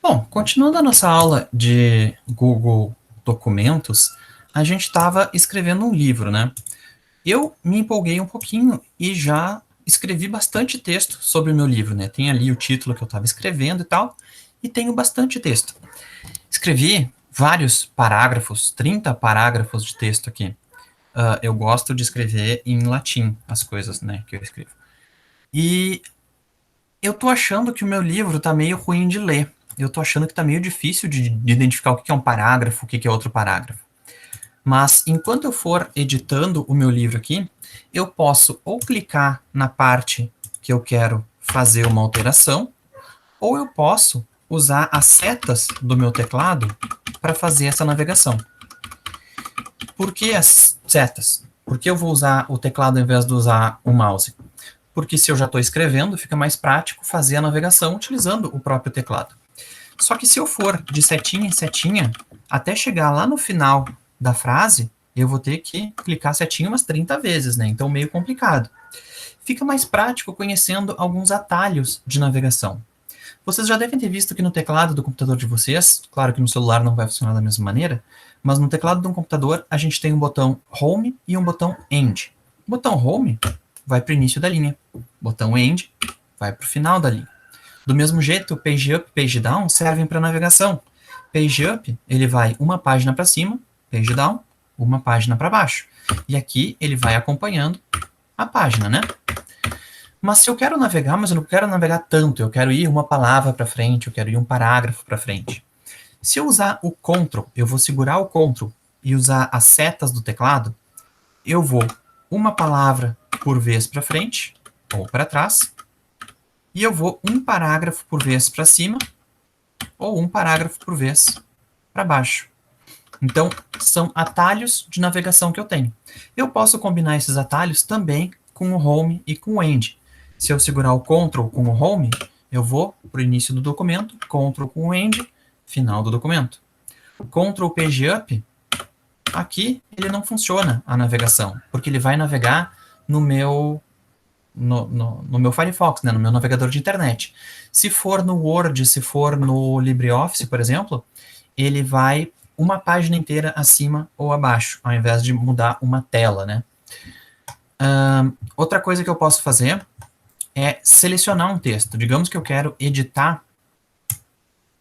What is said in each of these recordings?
Bom, continuando a nossa aula de Google Documentos, a gente estava escrevendo um livro, né? Eu me empolguei um pouquinho e já escrevi bastante texto sobre o meu livro, né? Tem ali o título que eu estava escrevendo e tal, e tenho bastante texto. Escrevi vários parágrafos, 30 parágrafos de texto aqui. Eu gosto de escrever em latim as coisas, né, que eu escrevo. E eu tô achando que o meu livro tá meio ruim de ler. Eu tô achando que tá meio difícil de identificar o que é um parágrafo, o que é outro parágrafo. Mas enquanto eu for editando o meu livro aqui, eu posso ou clicar na parte que eu quero fazer uma alteração, ou eu posso usar as setas do meu teclado para fazer essa navegação. Por que as setas? Por que eu vou usar o teclado ao invés de usar o mouse? Porque se eu já estou escrevendo, fica mais prático fazer a navegação utilizando o próprio teclado. Só que se eu for de setinha em setinha, até chegar lá no final da frase, eu vou ter que clicar setinha umas 30 vezes, né? Então, meio complicado. Fica mais prático conhecendo alguns atalhos de navegação. Vocês já devem ter visto que no teclado do computador de vocês, claro que no celular não vai funcionar da mesma maneira, mas no teclado de um computador a gente tem um botão Home e um botão End. O botão Home vai para o início da linha, o botão End vai para o final da linha. Do mesmo jeito, o Page Up e Page Down servem para navegação. Page Up, ele vai uma página para cima, Page Down, uma página para baixo. E aqui ele vai acompanhando a página, né? Mas se eu quero navegar, mas eu não quero navegar tanto, eu quero ir uma palavra para frente, eu quero ir um parágrafo para frente. Se eu usar o Ctrl, eu vou segurar o Ctrl e usar as setas do teclado, eu vou uma palavra por vez para frente ou para trás, e eu vou um parágrafo por vez para cima ou um parágrafo por vez para baixo. Então, são atalhos de navegação que eu tenho. Eu posso combinar esses atalhos também com o Home e com o End. Se eu segurar o Ctrl com o Home, eu vou para o início do documento, Ctrl com o End, final do documento. Ctrl Page Up, aqui ele não funciona a navegação, porque ele vai navegar no meu Firefox, né, no meu navegador de internet. Se for no Word, se for no LibreOffice, por exemplo, ele vai uma página inteira acima ou abaixo, ao invés de mudar uma tela, né? Outra coisa que eu posso fazer é selecionar um texto. Digamos que eu quero editar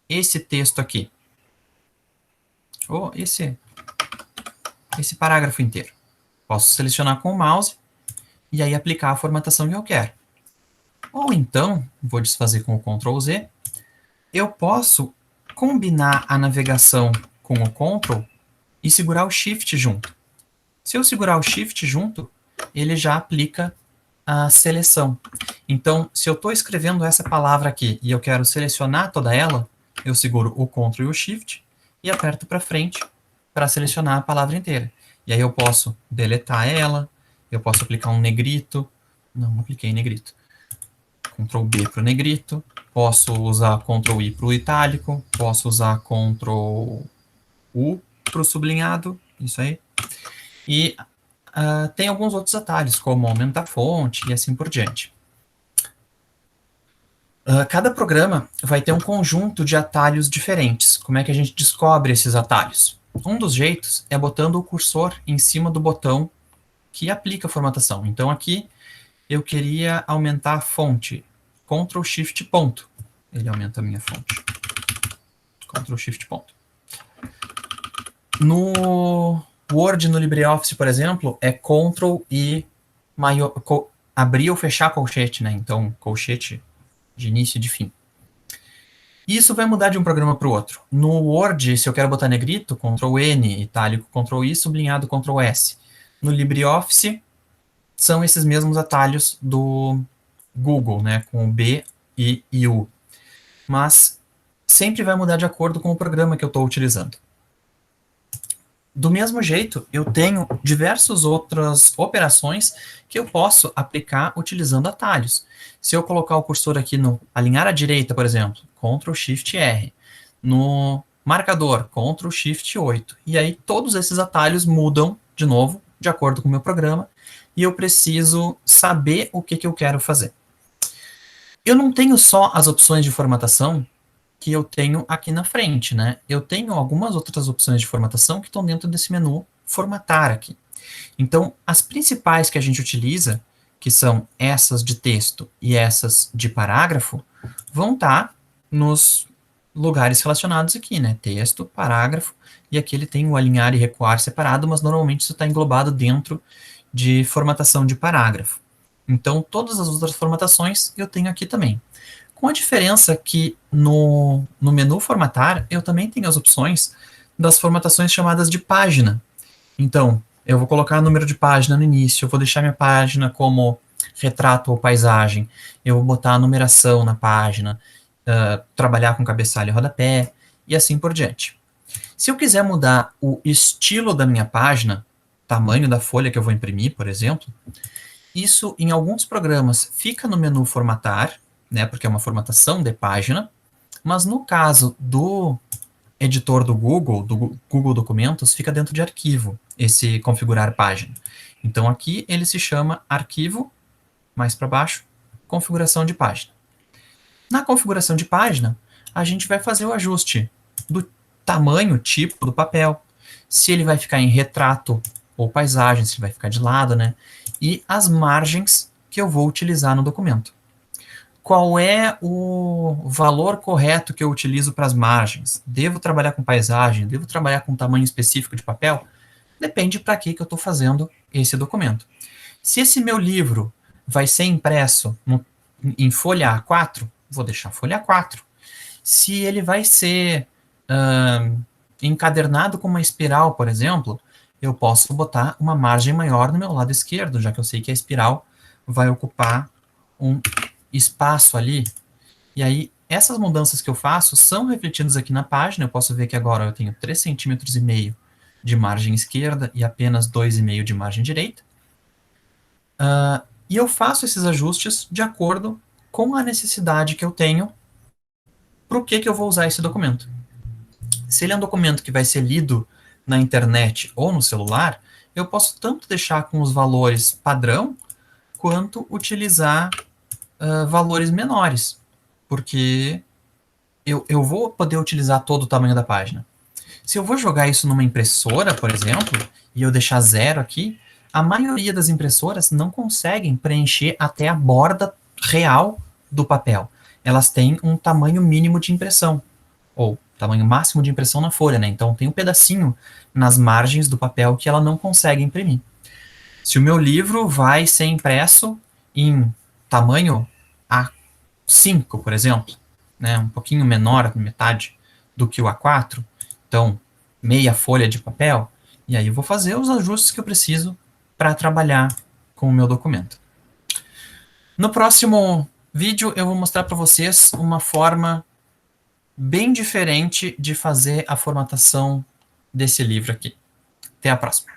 esse texto aqui. Ou esse parágrafo inteiro. Posso selecionar com o mouse e aí aplicar a formatação que eu quero. Ou então, vou desfazer com o Ctrl Z, eu posso combinar a navegação com o Ctrl e segurar o Shift junto. Se eu segurar o Shift junto, ele já aplica a seleção. Então, se eu estou escrevendo essa palavra aqui e eu quero selecionar toda ela, eu seguro o Ctrl e o Shift e aperto para frente para selecionar a palavra inteira. E aí eu posso deletar ela, eu posso aplicar um negrito. Não apliquei negrito. Ctrl B para o negrito. Posso usar Ctrl I para o itálico. Posso usar Ctrl U para o sublinhado. Isso aí. E tem alguns outros atalhos, como aumentar a fonte e assim por diante. Cada programa vai ter um conjunto de atalhos diferentes. Como é que a gente descobre esses atalhos? Um dos jeitos é botando o cursor em cima do botão que aplica a formatação. Então aqui eu queria aumentar a fonte. Ctrl Shift ponto. Ele aumenta a minha fonte. Ctrl Shift ponto. No Word, no LibreOffice, por exemplo, é Ctrl e abrir ou fechar colchete, né? Então, colchete de início e de fim. Isso vai mudar de um programa para o outro. No Word, se eu quero botar negrito, Ctrl N, itálico, Ctrl I, sublinhado, Ctrl S. No LibreOffice, são esses mesmos atalhos do Google, né, com o B e U. Mas sempre vai mudar de acordo com o programa que eu estou utilizando. Do mesmo jeito, eu tenho diversas outras operações que eu posso aplicar utilizando atalhos. Se eu colocar o cursor aqui no alinhar à direita, por exemplo, Ctrl Shift R. No marcador, Ctrl Shift 8. E aí todos esses atalhos mudam, de novo, de acordo com o meu programa, e eu preciso saber o que eu quero fazer. Eu não tenho só as opções de formatação que eu tenho aqui na frente, né? Eu tenho algumas outras opções de formatação que estão dentro desse menu formatar aqui. Então, as principais que a gente utiliza, que são essas de texto e essas de parágrafo, vão estar nos lugares relacionados aqui, né? Texto, parágrafo, e aqui ele tem o alinhar e recuar separado, mas normalmente isso está englobado dentro de formatação de parágrafo. Então, todas as outras formatações eu tenho aqui também. Com a diferença que no menu formatar, eu também tenho as opções das formatações chamadas de página. Então, eu vou colocar número de página no início, eu vou deixar minha página como retrato ou paisagem, eu vou botar a numeração na página, trabalhar com cabeçalho e rodapé, e assim por diante. Se eu quiser mudar o estilo da minha página, tamanho da folha que eu vou imprimir, por exemplo, isso em alguns programas fica no menu formatar, né, porque é uma formatação de página, mas no caso do editor do Google Documentos, fica dentro de arquivo, esse configurar página. Então aqui ele se chama arquivo, mais para baixo, configuração de página. Na configuração de página, a gente vai fazer o ajuste do tamanho, tipo do papel, se ele vai ficar em retrato ou paisagem, se ele vai ficar de lado, né? E as margens que eu vou utilizar no documento. Qual é o valor correto que eu utilizo para as margens? Devo trabalhar com paisagem? Devo trabalhar com tamanho específico de papel? Depende para que eu estou fazendo esse documento. Se esse meu livro vai ser impresso em folha A4, vou deixar folha A4. Se ele vai ser encadernado com uma espiral, por exemplo, eu posso botar uma margem maior no meu lado esquerdo, já que eu sei que a espiral vai ocupar um espaço ali. E aí, essas mudanças que eu faço são refletidas aqui na página. Eu posso ver que agora eu tenho 3,5 cm de margem esquerda e apenas 2,5 de margem direita. E eu faço esses ajustes de acordo com a necessidade que eu tenho para o que eu vou usar esse documento. Se ele é um documento que vai ser lido na internet ou no celular, eu posso tanto deixar com os valores padrão, quanto utilizar valores menores, porque eu vou poder utilizar todo o tamanho da página. Se eu vou jogar isso numa impressora, por exemplo, e eu deixar 0 aqui, a maioria das impressoras não conseguem preencher até a borda real do papel. Elas têm um tamanho mínimo de impressão, ou tamanho máximo de impressão na folha, né? Então tem um pedacinho nas margens do papel que ela não consegue imprimir. Se o meu livro vai ser impresso em tamanho A5, por exemplo, né, um pouquinho menor, metade do que o A4, então meia folha de papel, e aí eu vou fazer os ajustes que eu preciso para trabalhar com o meu documento. No próximo vídeo eu vou mostrar para vocês uma forma bem diferente de fazer a formatação desse livro aqui. Até a próxima.